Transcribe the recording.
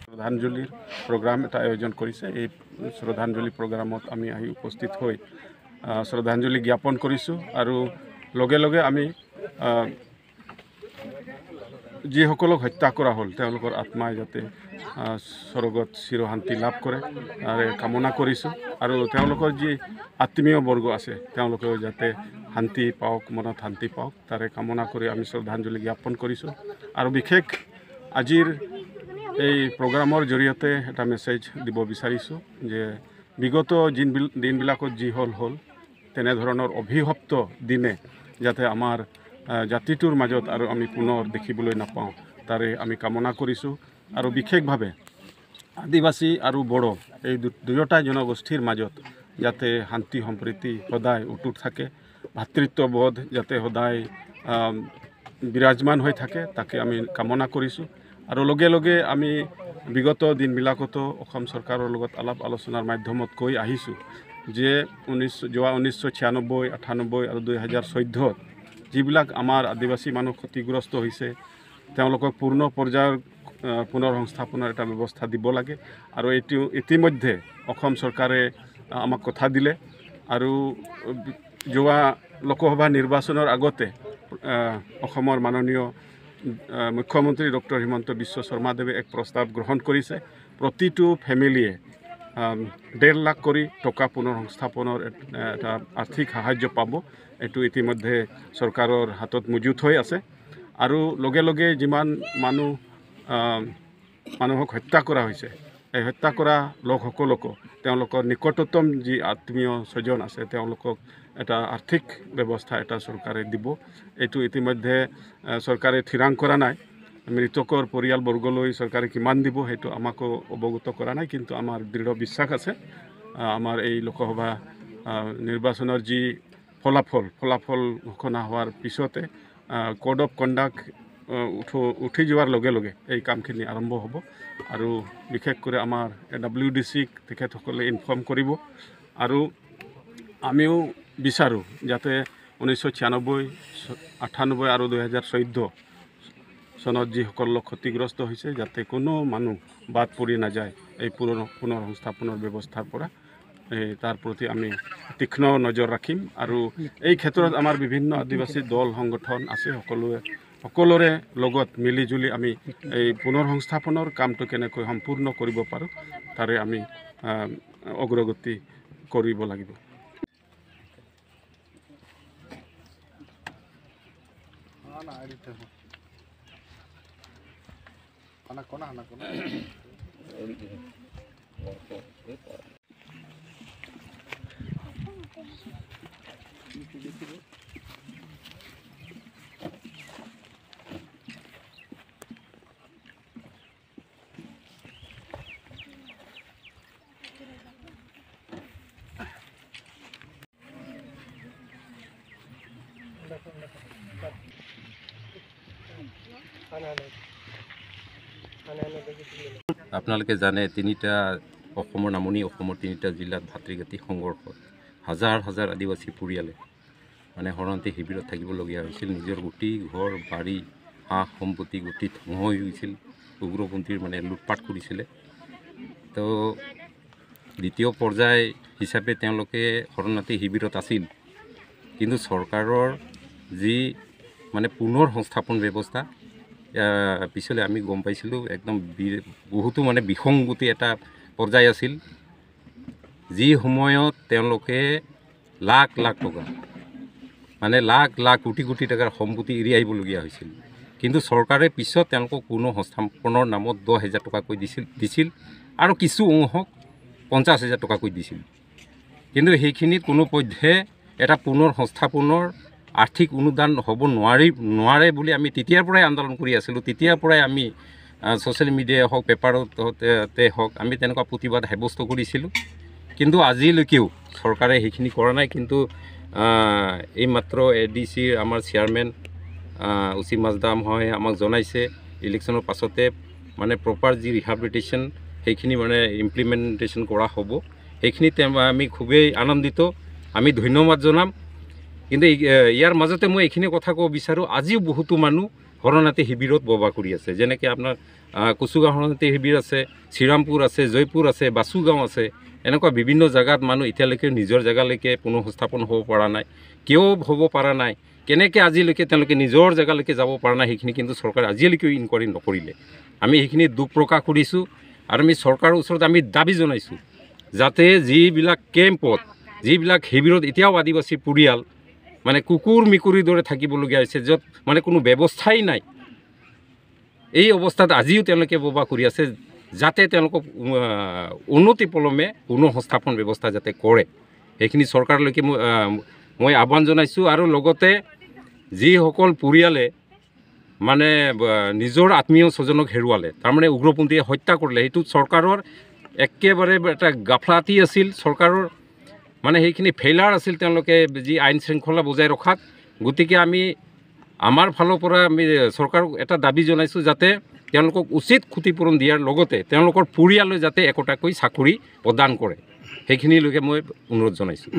শ্ৰদ্ধাঞ্জলিৰ programme এটা আয়োজন কৰিছে। এই শ্ৰদ্ধাঞ্জলি প্ৰগ্ৰামত আমি আহি উপস্থিত হৈ শ্ৰদ্ধাঞ্জলি জ্ঞাপন কৰিছোঁ আৰু লগে লগে আমি যিসকলক হত্যা কৰা হ'ল তেওঁলোকৰ আত্মাই যাতে স্বৰ্গত চিৰশান্তি লাভ কৰে তাৰে কামনা কৰিছোঁ আৰু তেওঁলোকৰ যি আত্মীয় বৰ্গ আছে তেওঁলোকেও যাতে শান্তি পাওক, মনত শান্তি পাওক তাৰে কামনা কৰি আমি শ্ৰদ্ধাঞ্জলি জ্ঞাপন কৰিছোঁ। আৰু বিশেষ আজিৰ এই প্ৰগ্ৰামৰ জৰিয়তে এটা মেছেজ দিব বিচাৰিছোঁ যে বিগত দিনবিলাকত যি হ'ল তেনেধৰণৰ অভিশপ্ত দিনে যাতে আমাৰ জাতিটোৰ মাজত আৰু আমি পুনৰ দেখিবলৈ নাপাওঁ তাৰে আমি কামনা কৰিছোঁ। আৰু বিশেষভাৱে আদিবাসী আৰু বড়ো এই দুয়োটা জনগোষ্ঠীৰ মাজত যাতে শান্তি সম্প্ৰীতি সদায় অটুট থাকে, ভাতৃত্ববোধ যাতে সদায় বিৰাজমান হৈ থাকে তাকে আমি কামনা কৰিছোঁ। আৰু লগে লগে আমি বিগত দিনবিলাকতো অসম চৰকাৰৰ লগত আলাপ আলোচনাৰ মাধ্যমত কৈ আহিছোঁ যে 1996, 98 আৰু 2014 যিবিলাক আমাৰ আদিবাসী মানুহ ক্ষতিগ্ৰস্ত হৈছে তেওঁলোকক পূৰ্ণ পৰ্যায়ৰ পুনৰ সংস্থাপনৰ এটা ব্যৱস্থা দিব লাগে। আৰু এইটো ইতিমধ্যে অসম চৰকাৰে আমাক কথা দিলে আৰু যোৱা লোকসভা নিৰ্বাচনৰ আগতে অসমৰ মাননীয় মুখ্যমন্ত্ৰী ডক্টৰ হিমন্ত বিশ্ব শৰ্মাদেৱে এক প্ৰস্তাৱ গ্ৰহণ কৰিছে। প্ৰতিটো ফেমিলিয়ে 1.5 লাখ কৰি টকা পুনৰ সংস্থাপনৰ এটা আৰ্থিক সাহায্য পাব। এইটো ইতিমধ্যে চৰকাৰৰ হাতত মজুত হৈ আছে। আৰু লগে লগে যিমান মানুহক হত্যা কৰা হৈছে এই হত্যা কৰা লোকসকলকো তেওঁলোকৰ নিকটতম যি আত্মীয় স্বজন আছে তেওঁলোকক এটা আৰ্থিক ব্যৱস্থা এটা চৰকাৰে দিব। এইটো ইতিমধ্যে চৰকাৰে থিৰাং কৰা নাই। মৃতকৰ পৰিয়ালবৰ্গলৈ চৰকাৰে কিমান দিব সেইটো আমাকো অৱগত কৰা নাই, কিন্তু আমাৰ দৃঢ় বিশ্বাস আছে আমাৰ এই লোকসভা নিৰ্বাচনৰ যি ফলাফল ঘোষণা হোৱাৰ পিছতে কোড অফ কণ্ডাক্ট উঠি যোৱাৰ লগে লগে এই কামখিনি আৰম্ভ হ'ব। আৰু বিশেষ কৰি আমাৰ WDCক তেখেতসকলে ইনফৰ্ম কৰিব। আৰু আমিও বিচাৰোঁ যাতে 1996, 98 আৰু 2014 চনত যিসকল লোক ক্ষতিগ্ৰস্ত হৈছে যাতে কোনো মানুহ বাদ পৰি নাযায় এই পুনৰ সংস্থাপনৰ ব্যৱস্থাৰ পৰা। তাৰ প্ৰতি আমি তীক্ষ্ণ নজৰ ৰাখিম। আৰু এই ক্ষেত্ৰত আমাৰ বিভিন্ন আদিবাসী দল সংগঠন আছে, সকলোৰে লগত মিলিজুলি আমি এই পুনৰ সংস্থাপনৰ কামটো কেনেকৈ সম্পূৰ্ণ কৰিব পাৰোঁ তাৰে আমি অগ্ৰগতি কৰিব লাগিব। আপোনালোকে জানে তিনিটা অসমৰ নামনি অসমৰ তিনিটা জিলাত ভাতৃঘাতী সংঘৰ্ষত হাজাৰ হাজাৰ আদিবাসী পৰিয়ালে মানে শৰণাৰ্থী শিবিৰত থাকিবলগীয়া হৈছিল। নিজৰ গোটেই ঘৰ বাৰী হাঁহ সম্পত্তি গোটেই ধ্বংস হৈ গৈছিল। উগ্ৰপন্থীৰ মানে লুটপাট কৰিছিলে। তো দ্বিতীয় পৰ্যায় হিচাপে তেওঁলোকে শৰণাৰ্থী শিবিৰত আছিল, কিন্তু চৰকাৰৰ যি মানে পুনৰ সংস্থাপন ব্যৱস্থা পিছলৈ আমি গম পাইছিলোঁ একদম বহুতো মানে বিসংগতি এটা পৰ্যায় আছিল। যি সময়ত তেওঁলোকে লাখ লাখ টকা মানে লাখ লাখ কোটি কোটি টকাৰ সম্পত্তি এৰি আহিবলগীয়া হৈছিল। কিন্তু চৰকাৰে পিছত তেওঁলোকক পুনৰ সংস্থাপনৰ নামত 10,000 টকাকৈ দিছিল আৰু কিছু অংশক 50,000 টকাকৈ দিছিল। কিন্তু সেইখিনিত কোনোপধ্যে এটা পুনৰ সংস্থাপনৰ আৰ্থিক অনুদান হ'ব নোৱাৰে বুলি আমি তেতিয়াৰ পৰাই আন্দোলন কৰি আছিলোঁ। তেতিয়াৰ পৰাই আমি ছ'চিয়েল মিডিয়াই হওক, পেপাৰতে হওক, আমি তেনেকুৱা প্ৰতিবাদ সাব্যস্ত কৰিছিলোঁ। কিন্তু আজিলৈকেও চৰকাৰে সেইখিনি কৰা নাই। কিন্তু এইমাত্ৰ ADCৰ আমাৰ চেয়াৰমেন উচি মাজদাম হয় আমাক জনাইছে ইলেকশ্যনৰ পাছতে মানে প্ৰপাৰ যি ৰিহাবিলিটেশ্যন সেইখিনি মানে ইমপ্লিমেণ্টেশ্যন কৰা হ'ব। সেইখিনিতে আমি খুবেই আনন্দিত, আমি ধন্যবাদ জনাম। কিন্তু ইয়াৰ মাজতে মই এইখিনি কথা ক'ব বিচাৰোঁ, আজিও বহুতো মানুহ শৰণাৰ্থী শিবিৰত বসবাস কৰি আছে। যেনেকৈ আপোনাৰ কচুগাঁও শৰণাৰ্থী শিবিৰ আছে, শ্ৰীৰামপুৰ আছে, জয়পুৰ আছে, বাচুগাঁও আছে। এনেকুৱা বিভিন্ন জেগাত মানুহ এতিয়ালৈকে নিজৰ জেগালৈকে পুনৰ সংস্থাপন হ'ব পৰা নাই। কিয় হ'ব পৰা নাই, কেনেকৈ আজিলৈকে তেওঁলোকে নিজৰ জেগালৈকে যাব পৰা নাই, সেইখিনি কিন্তু চৰকাৰে আজিলৈকেও ইনকুৱাৰী নকৰিলে। আমি সেইখিনি দুখ প্ৰকাশ কৰিছোঁ আৰু আমি চৰকাৰৰ ওচৰত আমি দাবী জনাইছোঁ যাতে যিবিলাক কেম্পত, যিবিলাক শিবিৰত এতিয়াও আদিবাসী পৰিয়াল মানে কুকুৰ মেকুৰীৰ দৰে থাকিবলগীয়া হৈছে, য'ত মানে কোনো ব্যৱস্থাই নাই, এই অৱস্থাত আজিও তেওঁলোকে বসবাস কৰি আছে, যাতে তেওঁলোকক উন্নতি পলমে পুনৰ সংস্থাপন ব্যৱস্থা যাতে কৰে, সেইখিনি চৰকাৰলৈকে মই আহ্বান জনাইছোঁ। আৰু লগতে যিসকল পৰিয়ালে মানে নিজৰ আত্মীয় স্বজনক হেৰুৱালে, তাৰমানে উগ্ৰপন্থীয়ে হত্যা কৰিলে, সেইটোত চৰকাৰৰ একেবাৰে এটা গাফলাতি আছিল। চৰকাৰৰ মানে সেইখিনি ফেইলাৰ আছিল তেওঁলোকে যি আইন শৃংখলা বজাই ৰখাত। গতিকে আমি আমাৰ ফালৰ পৰা আমি চৰকাৰক এটা দাবী জনাইছোঁ যাতে তেওঁলোকক উচিত ক্ষতিপূৰণ দিয়াৰ লগতে তেওঁলোকৰ পৰিয়ালে যাতে একোটাকৈ চাকৰি প্ৰদান কৰে, সেইখিনিলৈকে মই অনুৰোধ জনাইছোঁ।